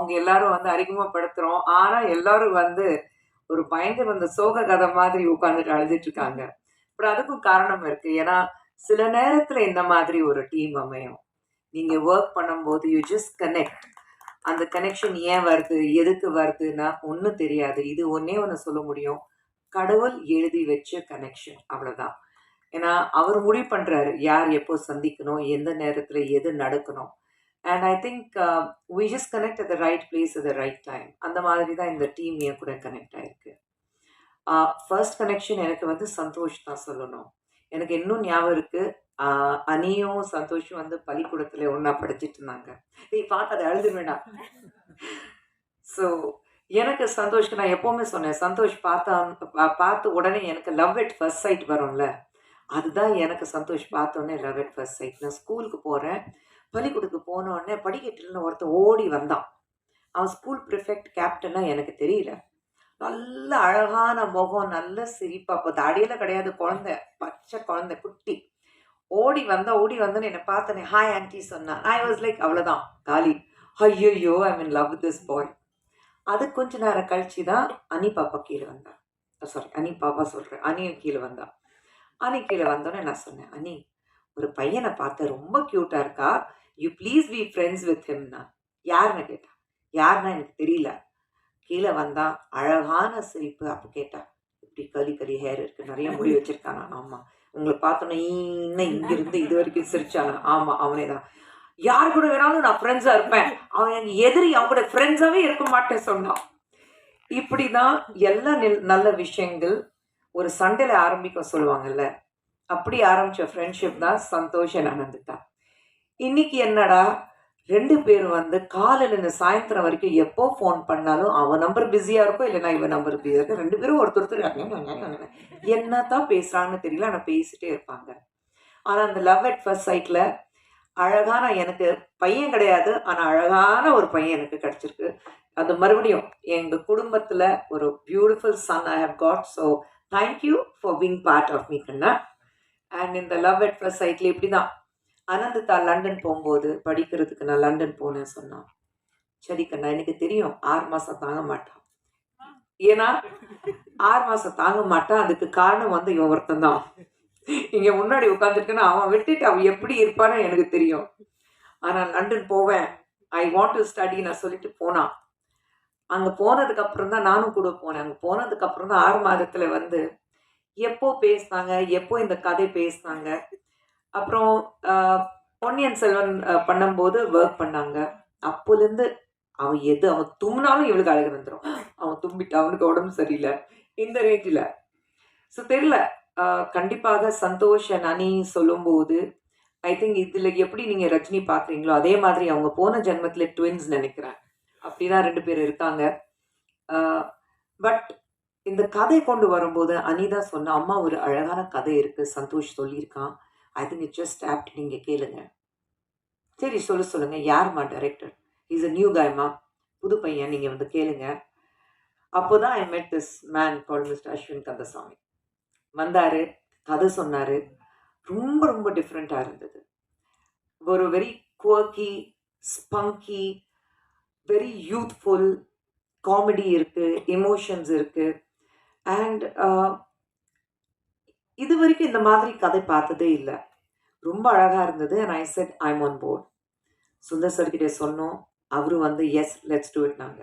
அவங்க எல்லாரும் வந்து அறிமுகப்படுத்துறோம். ஆனா எல்லாரும் வந்து ஒரு பயங்கர அந்த சோக கதை மாதிரி உட்காந்துட்டு அழுதுட்டு இருக்காங்க. அப்புறம் அதுக்கும் காரணம் இருக்கு. ஏன்னா சில நேரத்துல இந்த மாதிரி ஒரு டீம் அமையும். நீங்க ஒர்க் பண்ணும்போது யூ ஜஸ்ட் கனெக்ட். அந்த கனெக்ஷன் ஏன் வருது, எதுக்கு வருதுன்னா ஒன்றும் தெரியாது. இது ஒன்னே ஒன்று சொல்ல முடியும். கடவுள் எழுதி வச்ச கனெக்ஷன் அவ்வளவுதான். ஏன்னா அவர் முடிவு பண்றாரு யார் எப்போ சந்திக்கணும், எந்த நேரத்துல எது நடக்கணும். And I think we just connect at the right place at the right time. அந்த மாதிரி தான் இந்த டீம் என் கூட கனெக்ட் ஆயிருக்கு. ஃபர்ஸ்ட் கனெக்ஷன் எனக்கு வந்து சந்தோஷ் தான் சொல்லணும். எனக்கு இன்னும் ஞாபகம் இருக்கு. அனியும் சந்தோஷும் வந்து பள்ளிக்கூடத்துல ஒண்ணா படிச்சிட்டு இருந்தாங்க. நீ பார்த்து அதை அழுதுவேடா. ஸோ எனக்கு சந்தோஷ்க்கு நான் எப்பவுமே சொன்னேன், சந்தோஷ் பார்த்த உடனே எனக்கு லவ் அட் ஃபர்ஸ்ட் சைட் வரும்ல, அதுதான் எனக்கு சந்தோஷ் பார்த்தோன்னே லவ் அட் ஃபர்ஸ்ட் சைட். நான் ஸ்கூலுக்கு போறேன். பள்ளிக்கூடத்துக்கு போன உடனே படிக்கட்டுல ஒருத்தன் ஓடி வந்தான். அவன் ஸ்கூல் ப்ரிஃபெக்ட் கேப்டனா எனக்கு தெரியல. நல்ல அழகான முகம், நல்ல சிரிப்பு. அப்போ தாடியில கிடையாது, குழந்தை, பச்சை குழந்தை, குட்டி. ஓடி வந்தோன்னு என்னை பார்த்தனே ஹாய் ஆன்டி சொன்னான். ஐ வாஸ் லைக் அவ்வளோதான் காலி. ஐயோ ஐ மீன் லவ் திஸ் பாய். அது கொஞ்ச நேரம் கழிச்சு தான் அனி பாப்பா கீழே வந்தா. சாரி, அனி பாப்பா சொல்கிறேன், அனியும் கீழே வந்தா. அனி கீழே வந்தோன்னே நான் சொன்னேன், அனி ஒரு பையனை பார்த்த ரொம்ப க்யூட்டாக இருக்கா, you please be friends with ஹிம்னா. யாருன்னு கேட்டா. யாருன்னா எனக்கு தெரியல. கீழே வந்தா, அழகான சிரிப்பு. அப்போ கேட்டா, இப்படி கலி ஹேர் இருக்கு, நிறைய முடி வச்சிருக்கானா. ஆமா. உங்களை பார்த்தோன்னே இன்னும் இங்கிருந்து இது வரைக்கும் சிரிச்சானா. ஆமா, அவனே தான். யார் கூட வேணாலும் நான் ஃப்ரெண்ட்ஸா இருப்பேன், அவன் எங்க எதிரி, அவங்க கூட ஃப்ரெண்ட்ஸாவே இருக்க மாட்டேன் சொன்னான். இப்படிதான் எல்லா நல்ல விஷயங்கள் ஒரு சண்டையில ஆரம்பிக்க சொல்லுவாங்கல்ல, அப்படி ஆரம்பிச்ச ஃப்ரெண்ட்ஷிப் தான் சந்தோஷ் ஆனந்த் தான். இன்னைக்கு என்னடா, 2 பேரும் வந்து காலையில இருந்து சாயந்தரம் வரைக்கும் எப்போ ஃபோன் பண்ணாலும் அவன் நம்பர் பிஸியா இருக்கும், இல்லைன்னா இவன் நம்பர் பிஸியா இருக்கும். 2 பேரும் ஒருத்தர் என்னத்தான் பேசுறாங்கன்னு தெரியல, ஆனா பேசிட்டே இருப்பாங்க. ஆனா அந்த லவ் அட் ஃபர்ஸ்ட் சைட்ல அழகான, எனக்கு பையன் கிடையாது, ஆனா அழகான ஒரு பையன் எனக்கு கிடைச்சிருக்கு. அது மறுபடியும் எங்க குடும்பத்துல ஒரு beautiful son I have got. So thank you for being part of me கண்ணா. அண்ட் இந்த லவ் அட் ஃபர்ஸ்ட் சைட்ல இப்படிதான். அனந்ததா லண்டன் போகும்போது படிக்கிறதுக்கு நான் லண்டன் போனேன்னு சொன்னான். சரி கண்ணா, எனக்கு தெரியும் 6 மாசம் தாங்க மாட்டான். ஏன்னா 6 மாசம் தாங்க மாட்டான். அதுக்கு காரணம் வந்து இவன் ஒருத்தன் தான். இங்க முன்னாடி உட்காந்துருக்கேன்னா அவன் விட்டுட்டு அவன் எப்படி இருப்பான்னு எனக்கு தெரியும். ஆனா லண்டன் போவேன், ஐ வாண்ட் டு ஸ்டடி நான் சொல்லிட்டு போனான். அங்க போனதுக்கு அப்புறம் தான் நானும் கூட போனேன். அங்க போனதுக்கு அப்புறம் தான் 6 மாதத்துல வந்து எப்போ பேசினாங்க, எப்போ இந்த கதை பேசினாங்க. அப்புறம் பொன்னியின் செல்வன் பண்ணும்போது ஒர்க் பண்ணாங்க. அப்போலேருந்து அவன் தும்மினாலும் இவளுக்கு அழகு வந்துடும். அவன் தும்பிட்டு அவனுக்கு உடம்பு சரியில்லை, இந்த ரேஞ்சில். ஸோ தெரியல. கண்டிப்பாக சந்தோஷ் அனி சொல்லும்போது ஐ திங்க் இதில் எப்படி நீங்கள் ரஜினி பார்க்குறீங்களோ அதே மாதிரி அவங்க போன ஜென்மத்தில் ட்வின்ஸ் நினைக்கிறேன். அப்படிதான் 2 பேர் இருக்காங்க. பட் இந்த கதை கொண்டு வரும்போது அனிதா சொன்ன அம்மா ஒரு அழகான கதை இருக்கு, சந்தோஷ் சொல்லியிருக்கான். I think it just apt. நீங்க கேளுங்க. சரி சொல்லுங்க, யாருமா டைரக்டர்? இஸ் அ நியூ கைமா, புது பையன், நீங்க வந்து கேளுங்க. அப்போதான் I met this man called mister Ashwin Kandasamy. வந்தாரு, கதை சொன்னாரு. ரொம்ப ரொம்ப டிஃப்ரெண்டா இருந்தது. ஒரு very quirky, spunky, very youthful, comedy இருக்கு, எமோஷன்ஸ் இருக்கு. அண்ட் இது வரைக்கும் இந்த மாதிரி கதை பார்த்ததே இல்லை. ரொம்ப அழகா இருந்தது. And I said I'm on board. Sundar sir கிட்டே சொன்னோம். அவரும் வந்து எஸ் லெட்ஸ் டூ இட் நாங்க.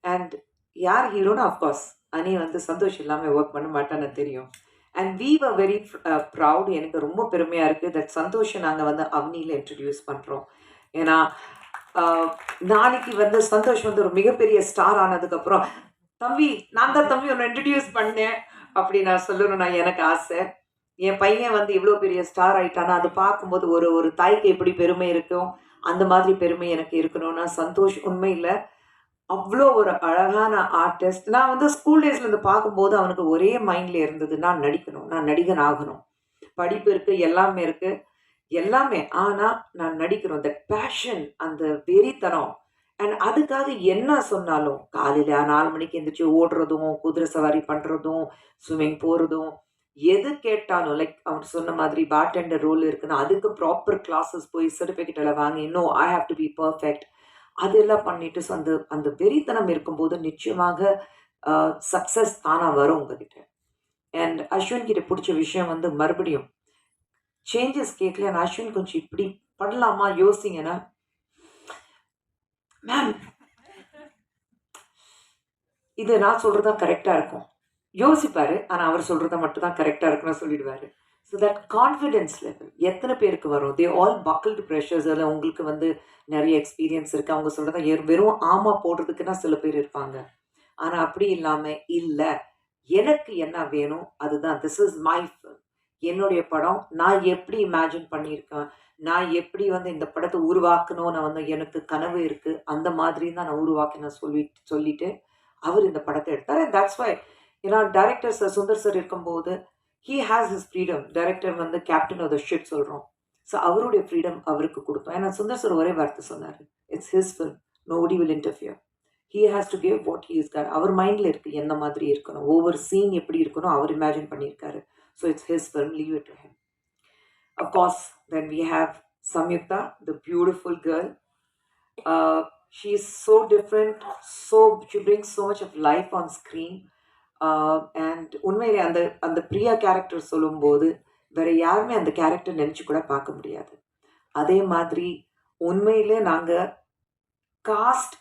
அண்ட் யார் ஹீரோனா அஃப்கோர்ஸ் அனி வந்து சந்தோஷ் இல்லாமல் ஒர்க் பண்ண மாட்டான்னு தெரியும். And we were very proud. எனக்கு ரொம்ப பெருமையாக இருக்குது தட் சந்தோஷை நாங்கள் வந்து அவனியில் இன்ட்ரடியூஸ் பண்ணுறோம். ஏன்னா நாளைக்கு வந்து சந்தோஷ் வந்து ஒரு மிகப்பெரிய ஸ்டார் ஆனதுக்கப்புறம், தம்பி நான் தான் தம்பி ஒன்று இன்ட்ரடியூஸ் பண்ணேன் அப்படி நான் சொல்லணும்னா எனக்கு ஆசை. என் பையன் வந்து இவ்வளோ பெரிய ஸ்டார் ஆயிட்டானா அது பார்க்கும்போது ஒரு தாய்க்கு எப்படி பெருமை இருக்கும், அந்த மாதிரி பெருமை எனக்கு இருக்கணும்னா சந்தோஷ் உண்மையில் அவ்வளோ ஒரு அழகான ஆர்டிஸ்ட். நான் வந்து ஸ்கூல் டேஸ்லேருந்து பார்க்கும்போது அவனுக்கு ஒரே மைண்டில் இருந்தது, நான் நடிக்கணும், நான் நடிகன் ஆகணும். படிப்பு இருக்குது, எல்லாமே இருக்குது, எல்லாமே. ஆனால் நான் நடிக்கணும். தட் பேஷன், அந்த வெறித்தனம். அண்ட் அதுக்காக என்ன சொன்னாலும் காலையில் 4 மணிக்கு எழுந்திரிச்சு ஓடுறதும், குதிரை சவாரி பண்ணுறதும், ஸ்விம்மிங் போகிறதும், எது கேட்டாலும் லைக் அவன் சொன்ன மாதிரி பார்டெண்டர் ரோல் இருக்குன்னா அதுக்கு ப்ராப்பர் கிளாஸஸ் போய் சர்டிஃபிகேட் எல்லாம் வாங்கி, இன்னும் I have to be perfect. அதெல்லாம் பண்ணிட்டு ஸோ அந்த அந்த வெறித்தனம் இருக்கும்போது நிச்சயமாக சக்ஸஸ் தானாக வரும் உங்ககிட்ட. அண்ட் அஸ்வின் கிட்ட பிடிச்ச விஷயம் வந்து மறுபடியும் சேஞ்சஸ் கேட்கல. நான் அஸ்வின் கொஞ்சம் இப்படி பண்ணலாமா யோசிங்கன்னா, மேம் இது நான் சொல்றதா கரெக்டா இருக்கும். யோசிப்பாரு. ஆனா அவர் சொல்றத மட்டும் தான் கரெக்டா இருக்குன்னு சொல்லிடுவாரு. ஸோ தட் கான்ஃபிடன்ஸ் லெவல் எத்தன பேருக்கு வரும்? They all buckled pressures. அதில உங்களுக்கு வந்து நெறைய எக்ஸ்பீரியன்ஸ் இருக்கு. அவங்க சொல்றத வெறும் ஆமா போடுறதுக்குன்னா சில பேர் இருப்பாங்க. ஆனா அப்படி இல்லாம, இல்ல எனக்கு என்ன வேணும்? அதுதான் திஸ் இஸ் மை ஃபில்ம். என்னுடைய படம். நான் எப்படி இமேஜின் பண்ணியிருக்கேன். நான் எப்படி வந்து இந்த படத்த உருவாக்கணும்னு வந்து எனக்கு கனவு இருக்கு. அந்த மாதிரி தான் நான் உருவாக்கினேன் சொல்லிட்டு அவர் இந்த படத்த எடுத்தார். அண்ட் தட்ஸ் வை ஏன்னா டைரக்டர் சார் சுந்தர் சார் இருக்கும்போது he has his freedom. Director வந்து கேப்டன் ஆஃப் த ஷிப் சொல்றோம். ஸோ அவருடைய ஃப்ரீடம் அவருக்கு குடுத்தோம். ஏன்னா சுந்தர் சார் ஒரே வார்த்தை சொன்னாரு. It's his film. Nobody will interfere. He has to give what he is got. அவர் மைண்ட்ல இருக்கு என்ன மாதிரி இருக்கணும். ஒவ்வொரு சீன் எப்படி இருக்கணும் அவர் இமேஜின் பண்ணியிருக்காரு. So it's his film. Leave it to him. Of course, then we have Samyukta, the beautiful girl. She is so different. She brings so much of life on screen. And உண்மையிலே அந்த அந்த Priya character சொல்லும்போது வேற யாருமே அந்த character நினச்சி கூட பார்க்க முடியாது. அதே மாதிரி உண்மையிலே நாங்கள் காஸ்ட்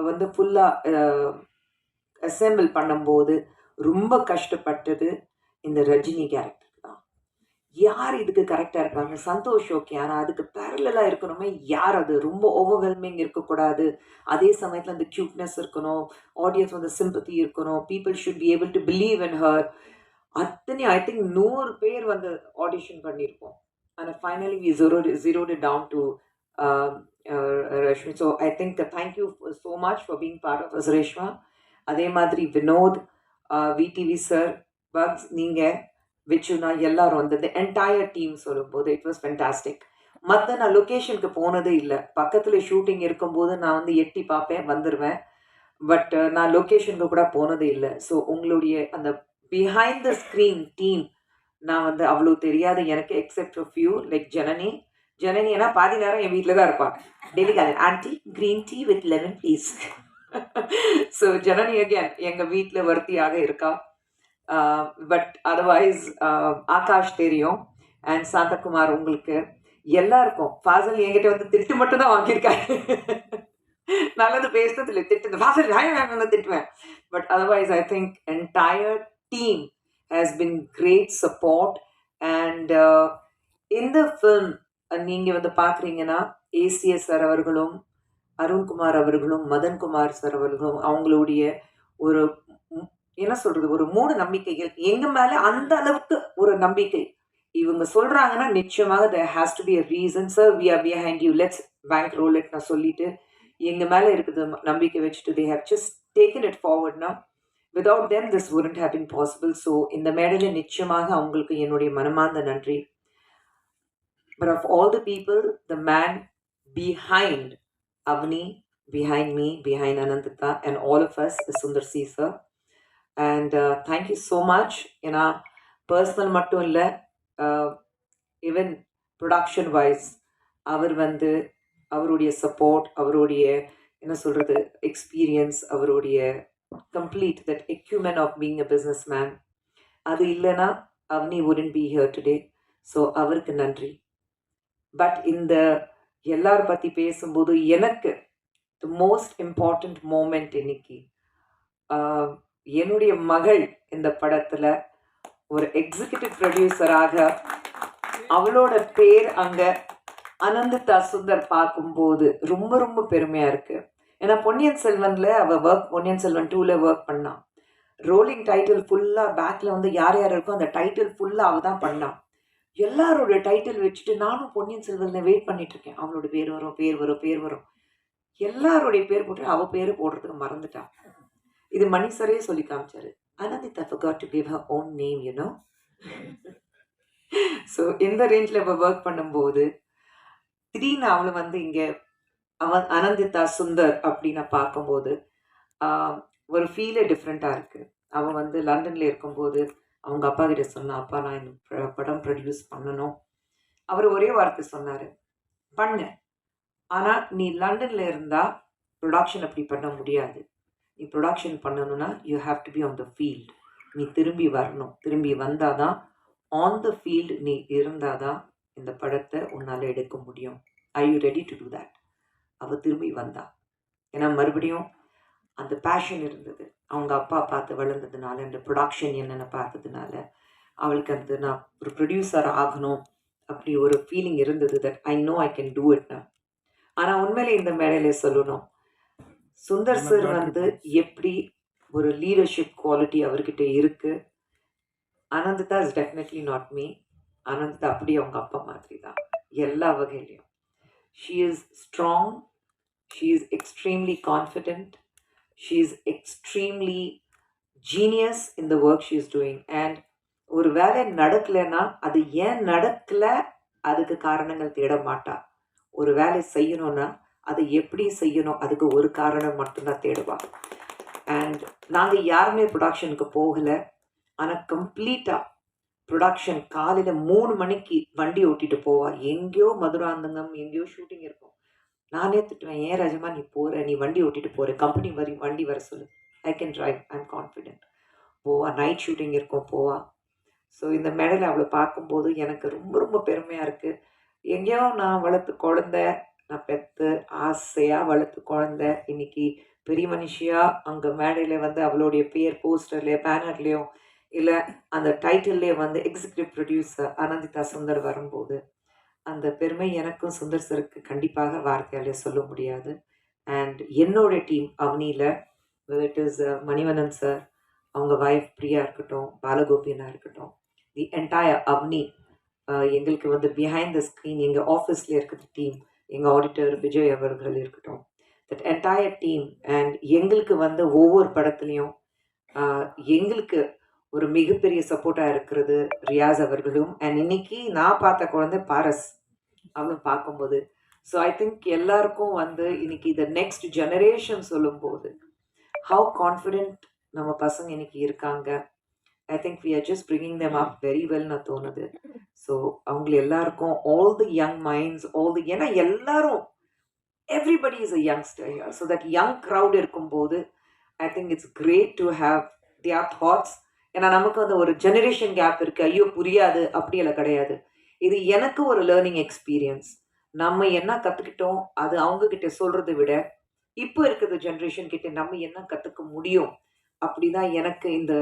வந்து ஃபுல்லாக அசெம்பிள் பண்ணும்போது ரொம்ப கஷ்டப்பட்டது இந்த ரஜினி கேரக்டர் தான். யார் இதுக்கு கரெக்டாக இருக்காங்க? சந்தோஷ் ஓகே. ஆனால் அதுக்கு பேரலாக இருக்கணுமே யார்? அது ரொம்ப ஓவர்வெல்மிங் இருக்கக்கூடாது. அதே சமயத்தில் அந்த க்யூட்னஸ் இருக்கணும். ஆடியன்ஸ் வந்து சிம்பத்தி இருக்கணும். People should be able to believe in her. அத்தனை ஐ திங்க் 100 பேர் வந்து ஆடிஷன் பண்ணியிருப்போம். ஆனால் finally we zeroed down to Rashmi. So I think thank you so much for being part of us Reshma. அதே மாதிரி வினோத், விடிவி சார், பக்ஸ், நீங்கள், விச்சுனா எல்லாரும் வந்து என்டையர் டீம் சொல்லும்போது இட் வாஸ் ஃபென்டாஸ்டிக். மற்ற நான் லொக்கேஷனுக்கு போனதே இல்லை. பக்கத்தில் ஷூட்டிங் இருக்கும்போது நான் வந்து எட்டி பார்ப்பேன், வந்துடுவேன். பட் நான் லொக்கேஷனுக்கு கூட போனதே இல்லை. ஸோ உங்களுடைய அந்த பிஹைண்ட் த ஸ்க்ரீன் டீம் நான் வந்து அவ்வளோ தெரியாது எனக்கு. Except of you like Janani. Janani ஏன்னா பாதி நேரம் என் வீட்டில் தான் இருப்பாங்க. டெய்லி காலையில் aunty green tea with lemon please. So Janani again எங்கள் வீட்டில் வர்த்தியாக இருக்கா. பட் அதர்வைஸ் ஆகாஷ் தெரியும். அண்ட் சாந்தகுமார் உங்களுக்கு எல்லாருக்கும். ஃபாசல் என்கிட்ட வந்து திட்டு மட்டும் தான் வாங்கியிருக்காரு. நல்லது பேசுறது இல்லை, திட்டு. ஃபாசல் நான் திட்டுவேன். But otherwise I think entire team has been great support. And இந்த ஃபில்ம் நீங்கள் வந்து பார்க்குறீங்கன்னா ஏசிஎஸ் சார் அவர்களும், அருண்குமார் அவர்களும், மதன்குமார் சார் அவர்களும் அவங்களுடைய ஒரு என்ன சொல்றது, ஒரு மூட நம்பிக்கைகள் எங்க மேல அந்த அளவுக்கு ஒரு நம்பிக்கை இவங்க சொல்றாங்கன்னா நிச்சயமாக there has to be a reason. sir we are behind you, let's bank roll it நான் சொல்லிட்டு எங்க மேல இருக்குது நம்பிக்கை வச்சுட்டு they have just taken it forward now. without them this wouldn't have been possible. so இந்த மேடையில நிச்சயமாக அவங்களுக்கு என்னுடைய மனமார்ந்த நன்றி. but of all the people, the man behind Avni, behind me, behind Anandita and all of us is Sundar C sir. And thank you so much. ஏன்னா personal மட்டும் இல்லை, ஈவன் ப்ரொடக்ஷன் வைஸ் அவர் வந்து அவருடைய சப்போர்ட், அவருடைய என்ன சொல்கிறது எக்ஸ்பீரியன்ஸ், அவருடைய complete that acumen of being a businessman, அது இல்லைன்னா Avani wouldn't be here today. So அவருக்கு நன்றி. பட் இந்த எல்லாரும் பற்றி பேசும்போது எனக்கு த மோஸ்ட் இம்பார்ட்டண்ட் மூமெண்ட் இன்னைக்கு என்னுடைய மகள் இந்த படத்துல ஒரு எக்ஸிகியூட்டிவ் ப்ரொடியூசராக அவளோட பேர் அங்க அனந்திதா சுந்தர் பார்க்கும்போது ரொம்ப ரொம்ப பெருமையா இருக்கு. ஏன்னா பொன்னியின் செல்வன்ல அவ பொன்னியின் செல்வன் 2ல ஒர்க் பண்ணா. ரோலிங் டைட்டில் ஃபுல்லா பேக்ல வந்து யார் யார் இருக்கோ அந்த டைட்டில் ஃபுல்லா அவ தான் பண்ணா. எல்லாரோட டைட்டில் வச்சுட்டு நானும் பொன்னியின் செல்வன்ல வெயிட் பண்ணிட்டு இருக்கேன். அவளோட பேர் வரும், பேர் வரும், பேர் வரும். எல்லாருடைய பேர் போட்டு அவ பேரு போடுறதுக்கு மறந்துட்டா. இது மணி சரே சொல்லி காமிச்சாரு. Anandita forgot to give her own name, you know. So இந்த ரேஞ்சில் இப்போ ஒர்க் பண்ணும்போது திடீர்னு அவளை வந்து இங்கே அனந்திதா சுந்தர் அப்படின்னு பார்க்கும்போது ஒரு ஃபீலே டிஃப்ரெண்ட்டாக இருக்குது. அவள் வந்து லண்டனில் இருக்கும்போது அவங்க அப்பா கிட்ட சொன்னா, அப்பா நான் இந்த படம் ப்ரொடியூஸ் பண்ணணும். அவர் ஒரே வார்த்தை சொன்னார், பண்ணு, ஆனால் நீ லண்டனில் இருந்தால் ப்ரொடக்ஷன் அப்படி பண்ண முடியாது. நீ ப்ரொடக்ஷன் பண்ணணும்னா you have to be on the field. நீ திரும்பி வரணும். திரும்பி வந்தால் தான் ஆன் த ஃபீல்டு நீ இருந்தால் தான் இந்த படத்தை உன்னால் எடுக்க முடியும். I you ready to do that? அவள் திரும்பி வந்தா. ஏன்னா மறுபடியும் அந்த பேஷன் இருந்தது. அவங்க அப்பா பார்த்து வளர்ந்ததுனால, இந்த ப்ரொடக்ஷன் என்னென்ன பார்த்ததுனால அவளுக்கு அந்த நான் ஒரு ப்ரொடியூசர் ஆகணும் அப்படி ஒரு ஃபீலிங் இருந்தது. That I know I can do it. ஆனால் உண்மையிலே இந்த மேடையில சொல்லணும், சுந்தர் சார் வந்து எப்படி ஒரு லீடர்ஷிப் குவாலிட்டி அவர்கிட்ட இருக்கு. Ananditha is definitely not me. Ananditha அப்படி அவங்க அப்பா மாதிரி தான் எல்லா வகையிலையும். She is strong, she is extremely confident, she is extremely genius in the work she is doing. And ஒரு வேலை நடக்கலைன்னா அது ஏன் நடக்கல அதுக்கு காரணங்கள் தேட மாட்டா. ஒரு வேலை செய்யணும்னா அதை எப்படி செய்யணும் அதுக்கு ஒரு காரணம் மட்டும்தான் தேடுவா. அண்ட் நாங்கள் யாருமே ப்ரொடக்ஷனுக்கு போகலை. ஆனால் கம்ப்ளீட்டாக ப்ரொடக்ஷன் காலையில் 3 மணிக்கு வண்டி ஓட்டிட்டு போவா. எங்கேயோ மதுராந்தகம் எங்கேயோ ஷூட்டிங் இருக்கும். நானே திட்டுவேன், ஏன் ராஜமா நீ போகிற, நீ வண்டி ஓட்டிட்டு போகிற, கம்பெனி வண்டி வர சொல்லு, I can drive, I am confident. போவா. நைட் ஷூட்டிங் இருக்கும், போவா. ஸோ இந்த மேடையில் அவளை பார்க்கும்போது எனக்கு ரொம்ப ரொம்ப பெருமையாக இருக்குது. எங்கேயோ நான் வளர்த்து குழந்தை, நான் பெற்று ஆசையாக வளர்த்து குழந்தை இன்னைக்கு பெரிய மனுஷியாக அங்கே மேடையில் வந்து அவளுடைய பேர் போஸ்டர்லேயோ பேனர்லேயோ இல்லை அந்த டைட்டில்லையே வந்து எக்ஸிக்யூட்டிவ் ப்ரொடியூசர் அனந்திதா சுந்தர் வரும்போது அந்த பெருமை எனக்கும் சுந்தர் சருக்கு கண்டிப்பாக வார்த்தையாலே சொல்ல முடியாது. அண்ட் என்னோட டீம் அவனியில் இட் இஸ் மணிவண்ணன் சார், அவங்க வைஃப் பிரியா இருக்கட்டும், பாலகோபியனா இருக்கட்டும், தி என்டையர் அவனி, எங்களுக்கு வந்து பிஹைண்ட் த ஸ்க்ரீன் எங்கள் ஆஃபீஸில் இருக்கிற டீம், எங்கள் ஆடிட்டர் விஜய் அவர்கள் இருக்கட்டும், தட் என்டையர் டீம். அண்ட் எங்களுக்கு வந்து ஒவ்வொரு படத்துலையும் எங்களுக்கு ஒரு மிகப்பெரிய சப்போர்ட்டாக இருக்கிறது ரியாஸ் அவர்களும். அண்ட் இன்னைக்கு நான் பார்த்த குழந்தை பாரஸ், அவளும் பார்க்கும்போது ஸோ ஐ திங்க் எல்லாருக்கும் வந்து இன்னைக்கு இந்த நெக்ஸ்ட் ஜெனரேஷன் சொல்லும்போது ஹவு கான்ஃபிடென்ட் நம்ம பசங்க இன்னைக்கு இருக்காங்க. I think we are just bringing them up very வெல்னு தோணுது. ஸோ அவங்க எல்லாருக்கும் ஆல் தி யங் மைண்ட்ஸ், ஏன்னா எல்லாரும் everybody is a youngster here. So that young crowd இருக்கும்போது I think it's great to have their thoughts. ஏன்னா நமக்கு வந்து ஒரு ஜெனரேஷன் கேப் இருக்குது, ஐயோ புரியாது அப்படியெல்லாம் கிடையாது. இது எனக்கு ஒரு லேர்னிங் எக்ஸ்பீரியன்ஸ். நம்ம என்ன கற்றுக்கிட்டோம் அது அவங்கக்கிட்ட சொல்கிறத விட இப்போ இருக்கிற ஜென்ரேஷன் கிட்ட நம்ம என்ன கற்றுக்க முடியும் அப்படிதான் எனக்கு இந்த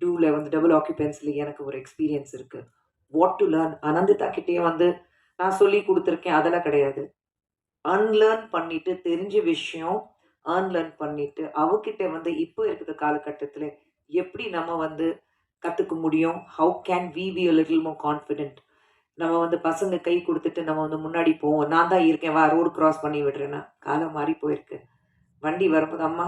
டூவில் வந்து டபுள் ஆக்குபென்ஸில் எனக்கு ஒரு எக்ஸ்பீரியன்ஸ் இருக்குது. What to learn. அனந்திதா கிட்டே வந்து நான் சொல்லி கொடுத்துருக்கேன், அதெல்லாம் கிடையாது. அன்லேர்ன் பண்ணிட்டு தெரிஞ்ச விஷயம் அன்லேர்ன் பண்ணிட்டு அவகிட்ட வந்து இப்போ இருக்கிற காலகட்டத்தில் எப்படி நம்ம வந்து கற்றுக்க முடியும். How can we be a little more confident. நம்ம வந்து பசங்க கை கொடுத்துட்டு நம்ம வந்து முன்னாடி போவோம், நான் தான் இருக்கேன் வா ரோடு கிராஸ் பண்ணி விடுறேன்னா. காலம் மாறி போயிருக்கு. வண்டி வரும்போது அம்மா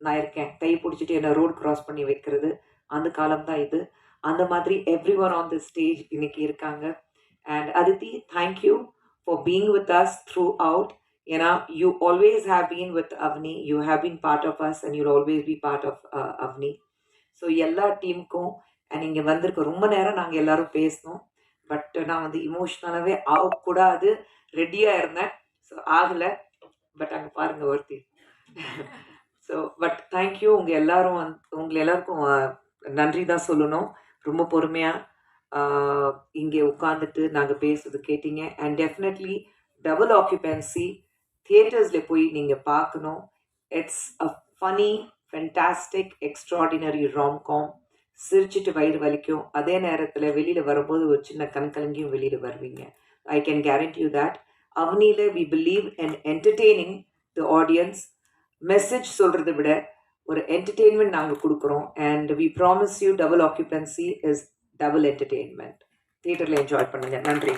நான் இருக்கேன் கை பிடிச்சிட்டு என்ன ரோடு கிராஸ் பண்ணி வைக்கிறது, அந்த காலம் தான் இது. அந்த மாதிரி everyone on the stage இன்னைக்கு இருக்காங்க. And Aditi, thank you for being with us throughout. ஏன்னா you always have been with Avani, you have been part of us and you always be part of Avani. So எல்லா டீமுக்கும் and இங்கே வந்திருக்க ரொம்ப நேரம் நாங்கள் எல்லோரும் பேசினோம். பட் நான் வந்து இமோஷ்னலாகவே ஆகக்கூடாது ரெடியாக இருந்தேன். ஸோ ஆகலை. பட் அங்கே பாருங்கள் ஒருத்தி. So but thank you. உங்கள் எல்லாரும் உங்களை எல்லாருக்கும் நன்றி தான் சொல்லணும். ரொம்ப பொறுமையாக இங்கே உட்காந்துட்டு நாங்கள் பேசுறது கேட்டீங்க. அண்ட் டெஃபினெட்லி டபுள் ஆக்குபென்சி தியேட்டர்ஸில் போய் நீங்கள் பார்க்கணும். It's a funny fantastic extraordinary romcom. சிரிச்சிட்டு வயிறு வலிக்கும், அதே நேரத்தில் வெளியில் வரும்போது ஒரு சின்ன கண்கலங்கியும் வெளியில் வருவீங்க. I can guarantee you that. அவனியில் we believe in entertaining the audience. Message சொல்கிறத விட ஒரு என்டர்டெயின்மெண்ட் நாங்கள் கொடுக்குறோம். And we promise you double occupancy is double entertainment. தியேட்டரில் என்ஜாய் பண்ணுங்கள். நன்றி.